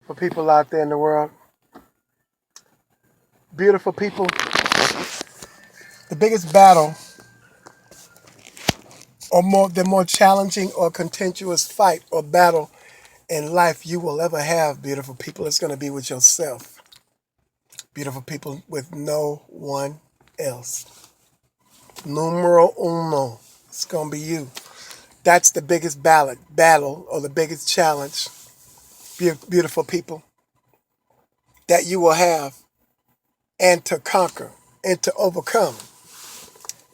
for people out there in the world. Beautiful people, the biggest battle or the more challenging or contentious fight or battle in life you will ever have, beautiful people, is going to be with yourself. Beautiful people, with no one else. Numero uno. It's going to be you. That's the biggest battle or the biggest challenge, beautiful people, that you will have and to conquer and to overcome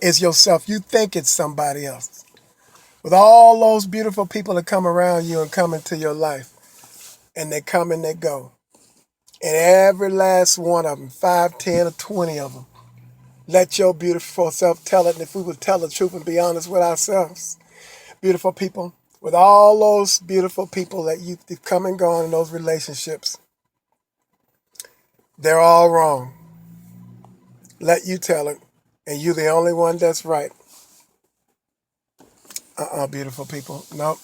is yourself. You think it's somebody else. With all those beautiful people that come around you and come into your life, and they come and they go, and every last one of them, 5, 10, or 20 of them, let your beautiful self tell it. And if we would tell the truth and be honest with ourselves, beautiful people, with all those beautiful people that you've come and gone in those relationships, they're all wrong. Let you tell it, and you the only one that's right. Beautiful people. Nope.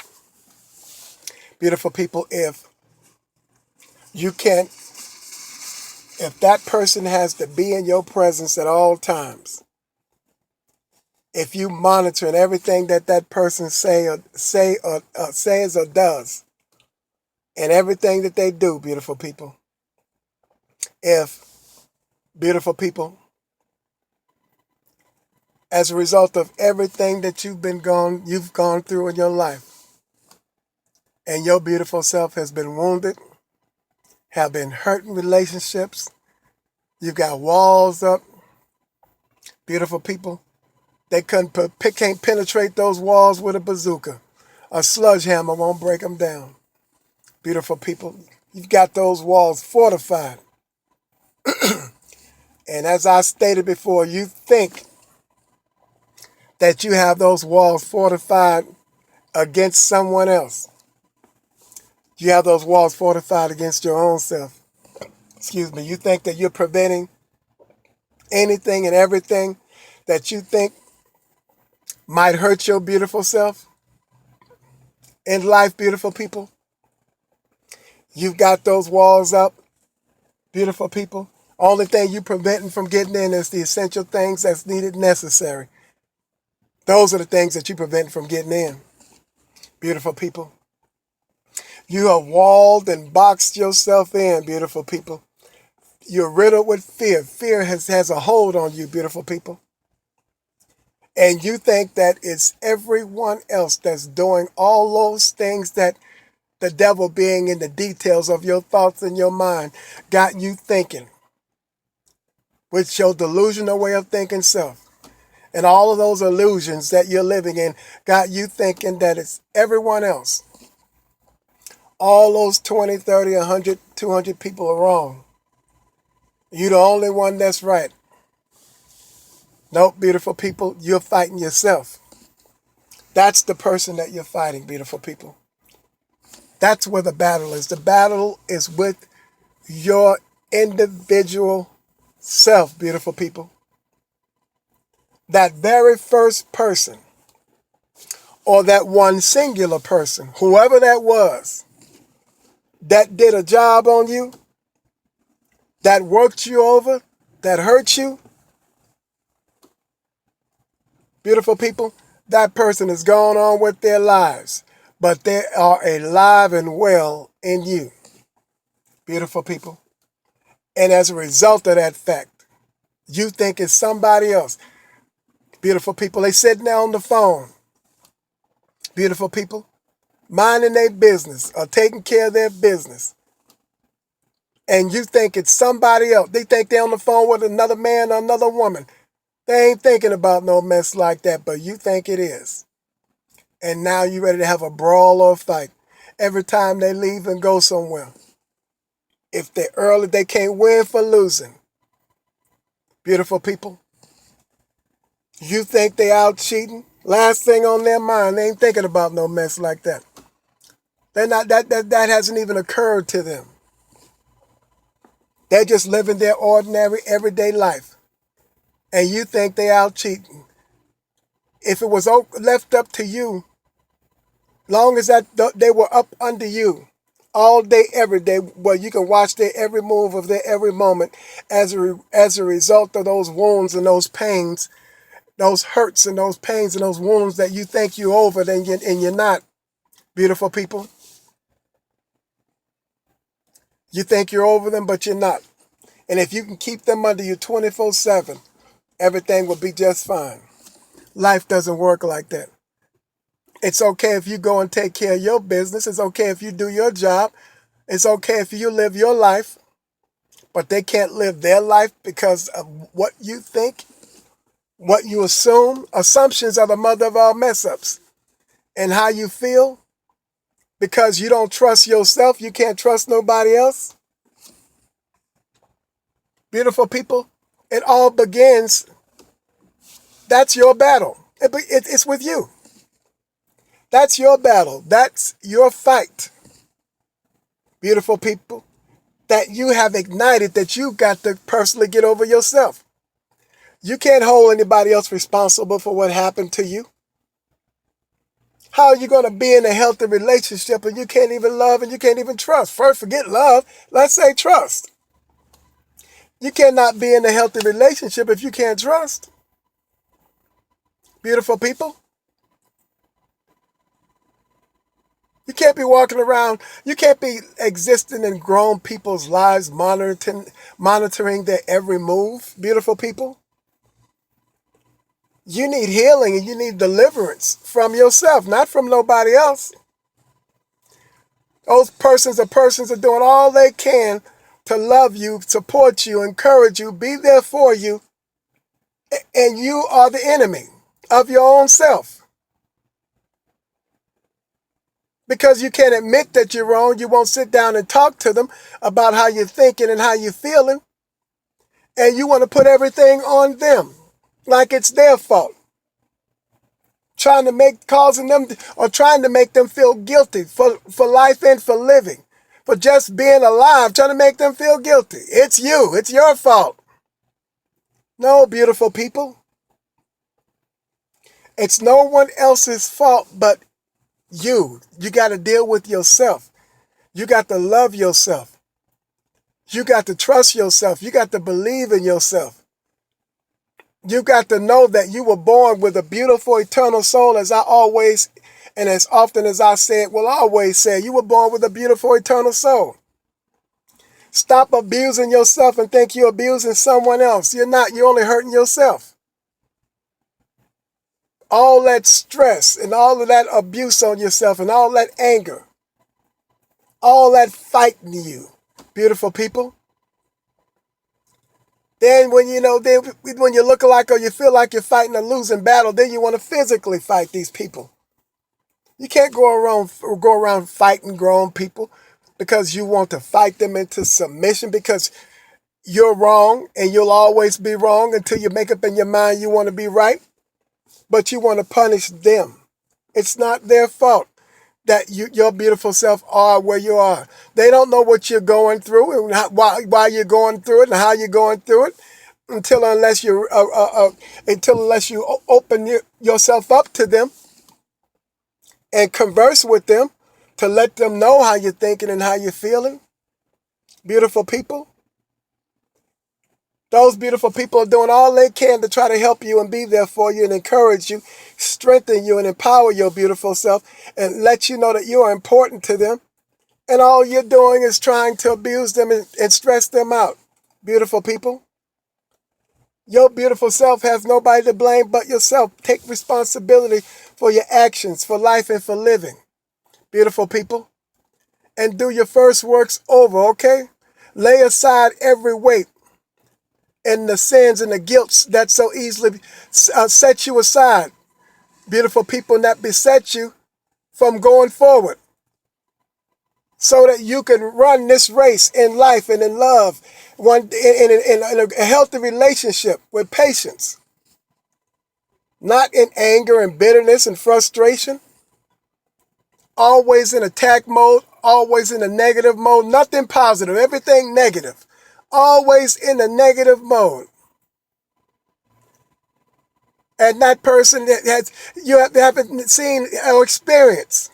Beautiful people, if you can't, if that person has to be in your presence at all times, if you monitoring everything that that person says or does, and everything that they do, beautiful people, if, beautiful people, as a result of everything that you've gone through in your life, and your beautiful self has been wounded, have been hurt in relationships, you've got walls up, beautiful people, they can't penetrate those walls with a bazooka. A sledgehammer won't break them down. Beautiful people, you've got those walls fortified. And as I stated before, you think that you have those walls fortified against someone else. You have those walls fortified against your own self. Excuse me. You think that you're preventing anything and everything that you think might hurt your beautiful self in life, beautiful people. You've got those walls up, beautiful people. Only thing you preventing from getting in is the essential things that's needed, necessary. Those are the things that you prevent from getting in, beautiful people. You have walled and boxed yourself in, beautiful people. You're riddled with fear. Fear has a hold on you, beautiful people. And you think that it's everyone else that's doing all those things that the devil, being in the details of your thoughts and your mind, got you thinking with your delusional way of thinking self. And all of those illusions that you're living in got you thinking that it's everyone else. All those 20, 30, 100, 200 people are wrong. You're the only one that's right. Nope, beautiful people, you're fighting yourself. That's the person that you're fighting, beautiful people. That's where the battle is. The battle is with your individual self, beautiful people. That very first person, or that one singular person, whoever that was, that did a job on you, that worked you over, that hurt you, beautiful people, that person is going on with their lives, but they are alive and well in you, beautiful people. And as a result of that fact, you think it's somebody else. Beautiful people, they sitting there on the phone, beautiful people, minding their business or taking care of their business. And you think it's somebody else. They think they're on the phone with another man or another woman. They ain't thinking about no mess like that, but you think it is. And now you ready to have a brawl or a fight every time they leave and go somewhere. If they're early, they can't win for losing. Beautiful people, you think they out cheating? Last thing on their mind, they ain't thinking about no mess like that. They're not, that hasn't even occurred to them. They're just living their ordinary, everyday life. And you think they out cheating. If it was left up to you, long as that they were up under you, all day, every day, where you can watch their every move of their every moment as a result of those wounds and those pains, those hurts and those pains and those wounds that you think you're over, and you're not, beautiful people. You think you're over them, but you're not. And if you can keep them under you 24/7, everything will be just fine. Life doesn't work like that. It's okay if you go and take care of your business. It's okay if you do your job. It's okay if you live your life, but they can't live their life because of what you think, what you assume. Assumptions are the mother of all mess ups. And how you feel because you don't trust yourself, you can't trust nobody else. Beautiful people, it all begins. That's your battle. It's with you. That's your battle. That's your fight. Beautiful people, that you have ignited, that you've got to personally get over yourself. You can't hold anybody else responsible for what happened to you. How are you going to be in a healthy relationship and you can't even love and you can't even trust? First, forget love. Let's say trust. You cannot be in a healthy relationship if you can't trust. Beautiful people. You can't be walking around, you can't be existing in grown people's lives, monitoring their every move. Beautiful people. You need healing and you need deliverance from yourself, not from nobody else. Those persons are doing all they can to love you, support you, encourage you, be there for you, and you are the enemy of your own self. Because you can't admit that you're wrong, you won't sit down and talk to them about how you're thinking and how you're feeling, and you want to put everything on them like it's their fault. Trying to make them feel guilty for life and for living, for just being alive, trying to make them feel guilty. It's you. It's your fault. No, beautiful people. It's no one else's fault but you. You got to deal with yourself. You got to love yourself. You got to trust yourself. You got to believe in yourself. You got to know that you were born with a beautiful eternal soul, as I always and as often as I say it will always say, you were born with a beautiful eternal soul. Stop abusing yourself and think you're abusing someone else. You're not. You're only hurting yourself. All that stress and all of that abuse on yourself and all that anger, all that fighting you, beautiful people. Then when you look like or you feel like you're fighting a losing battle, then you want to physically fight these people. You can't go around fighting grown people because you want to fight them into submission because you're wrong and you'll always be wrong until you make up in your mind you want to be right, but you want to punish them. It's not their fault that your beautiful self are where you are. They don't know what you're going through and why you're going through it and how you're going through it unless you open yourself up to them and converse with them to let them know how you're thinking and how you're feeling. Beautiful people. Those beautiful people are doing all they can to try to help you and be there for you and encourage you, strengthen you and empower your beautiful self and let you know that you are important to them. And all you're doing is trying to abuse them and stress them out. Beautiful people. Your beautiful self has nobody to blame but yourself. Take responsibility for your actions, for life and for living. Beautiful people. And do your first works over, okay? Lay aside every weight and the sins and the guilt that so easily set you aside. Beautiful people, and that beset you from going forward so that you can run this race in life and in love, in a healthy relationship with patience, not in anger and bitterness and frustration, always in attack mode, always in a negative mode, nothing positive, everything negative, always in a negative mode. And that person that you haven't seen or experienced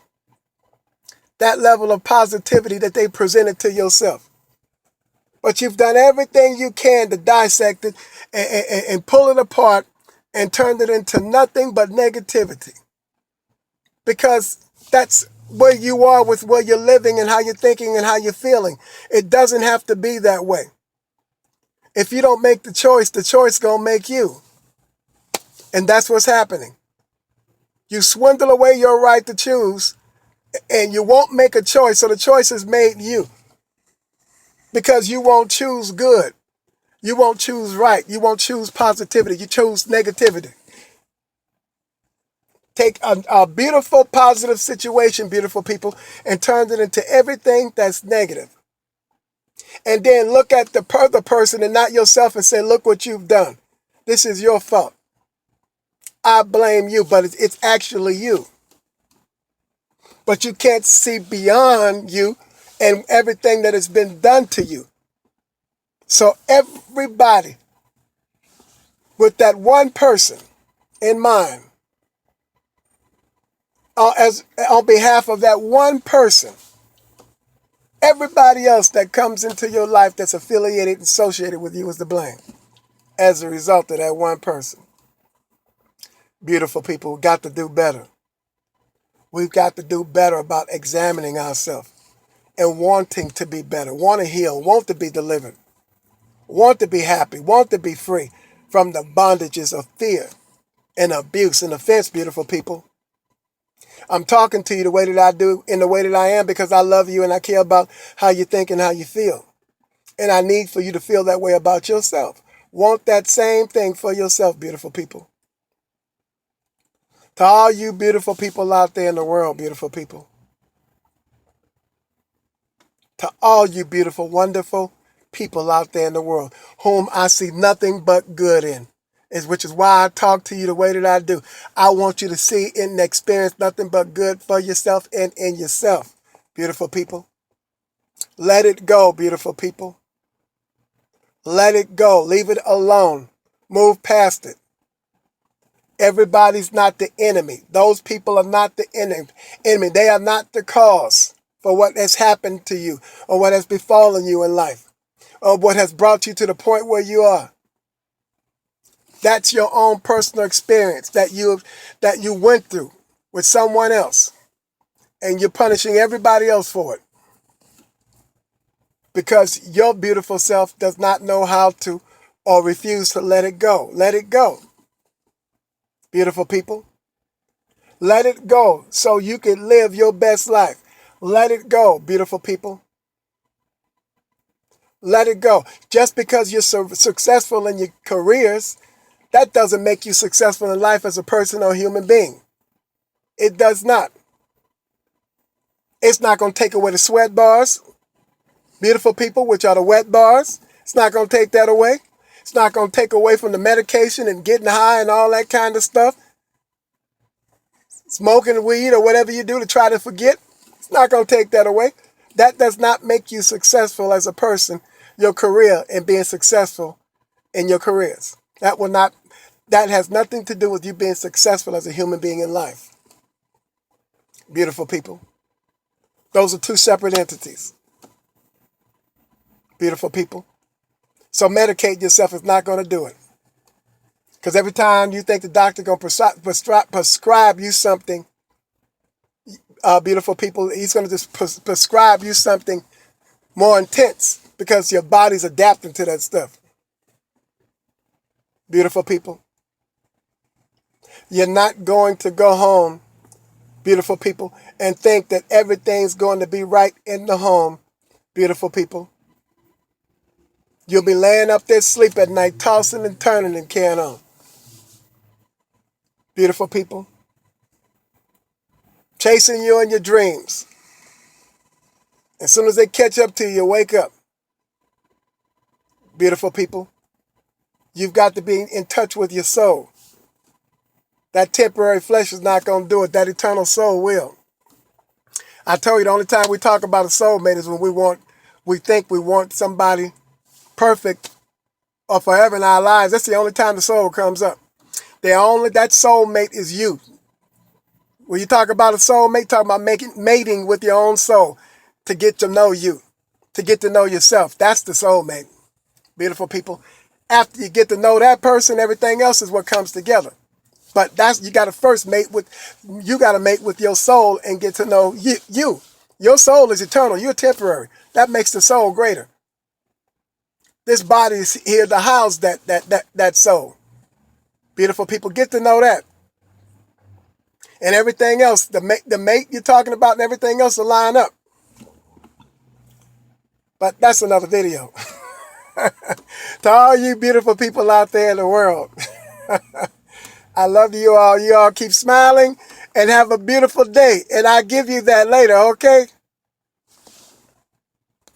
that level of positivity that they presented to yourself. But you've done everything you can to dissect it and pull it apart and turn it into nothing but negativity. Because that's where you are with where you're living and how you're thinking and how you're feeling. It doesn't have to be that way. If you don't make the choice gonna make you. And that's what's happening. You swindle away your right to choose, and you won't make a choice, so the choice is made you. Because you won't choose good. You won't choose right. You won't choose positivity. You choose negativity. Take a beautiful, positive situation, beautiful people, and turn it into everything that's negative. And then look at the other person and not yourself and say, look what you've done. This is your fault. I blame you, but it's actually you. But you can't see beyond you and everything that has been done to you. So everybody with that one person in mind, on behalf of that one person, everybody else that comes into your life that's affiliated and associated with you is to blame as a result of that one person. Beautiful people, we've got to do better. We've got to do better about examining ourselves and wanting to be better, want to heal, want to be delivered, want to be happy, want to be free from the bondages of fear and abuse and offense, beautiful people. I'm talking to you the way that I do, in the way that I am, because I love you and I care about how you think and how you feel. And I need for you to feel that way about yourself. Want that same thing for yourself, beautiful people. To all you beautiful people out there in the world, beautiful people. To all you beautiful, wonderful people out there in the world, whom I see nothing but good in, which is why I talk to you the way that I do. I want you to see and experience nothing but good for yourself and in yourself, beautiful people. Let it go, beautiful people. Let it go. Leave it alone. Move past it. Everybody's not the enemy. Those people are not the enemy. They are not the cause for what has happened to you or what has befallen you in life or what has brought you to the point where you are. That's your own personal experience that you went through with someone else, and you're punishing everybody else for it because your beautiful self does not know how to or refuse to let it go. Let it go. Beautiful people, let it go so you can live your best life. Let it go, beautiful people. Let it go. Just because you're successful in your careers, that doesn't make you successful in life as a person or human being. It does not. It's not going to take away the sweat bars, beautiful people, which are the wet bars. It's not going to take that away. It's not going to take away from the medication and getting high and all that kind of stuff. Smoking weed or whatever you do to try to forget. It's not going to take that away. That does not make you successful as a person, your career, and being successful in your careers. That has nothing to do with you being successful as a human being in life. Beautiful people. Those are two separate entities. Beautiful people. So medicate yourself is not going to do it. Because every time you think the doctor going to prescribe you something, beautiful people, he's going to just prescribe you something more intense because your body's adapting to that stuff. Beautiful people. You're not going to go home, beautiful people, and think that everything's going to be right in the home, beautiful people. You'll be laying up there asleep at night, tossing and turning and carrying on. Beautiful people. Chasing you in your dreams. As soon as they catch up to you, you wake up. Beautiful people. You've got to be in touch with your soul. That temporary flesh is not going to do it. That eternal soul will. I told you the only time we talk about a soulmate is when we think we want somebody perfect or forever in our lives. That's the only time the soul comes up. That soulmate is you. When you talk about a soulmate, talk about mating with your own soul to get to know you, to get to know yourself. That's the soulmate. Beautiful people. After you get to know that person, everything else is what comes together. But you got to first mate with your soul and get to know you. Your soul is eternal. You're temporary. That makes the soul greater. This body is here to house that soul. Beautiful people, get to know that. And everything else, the mate you're talking about and everything else will line up. But that's another video. To all you beautiful people out there in the world, I love you all. You all keep smiling and have a beautiful day. And I'll give you that later, okay?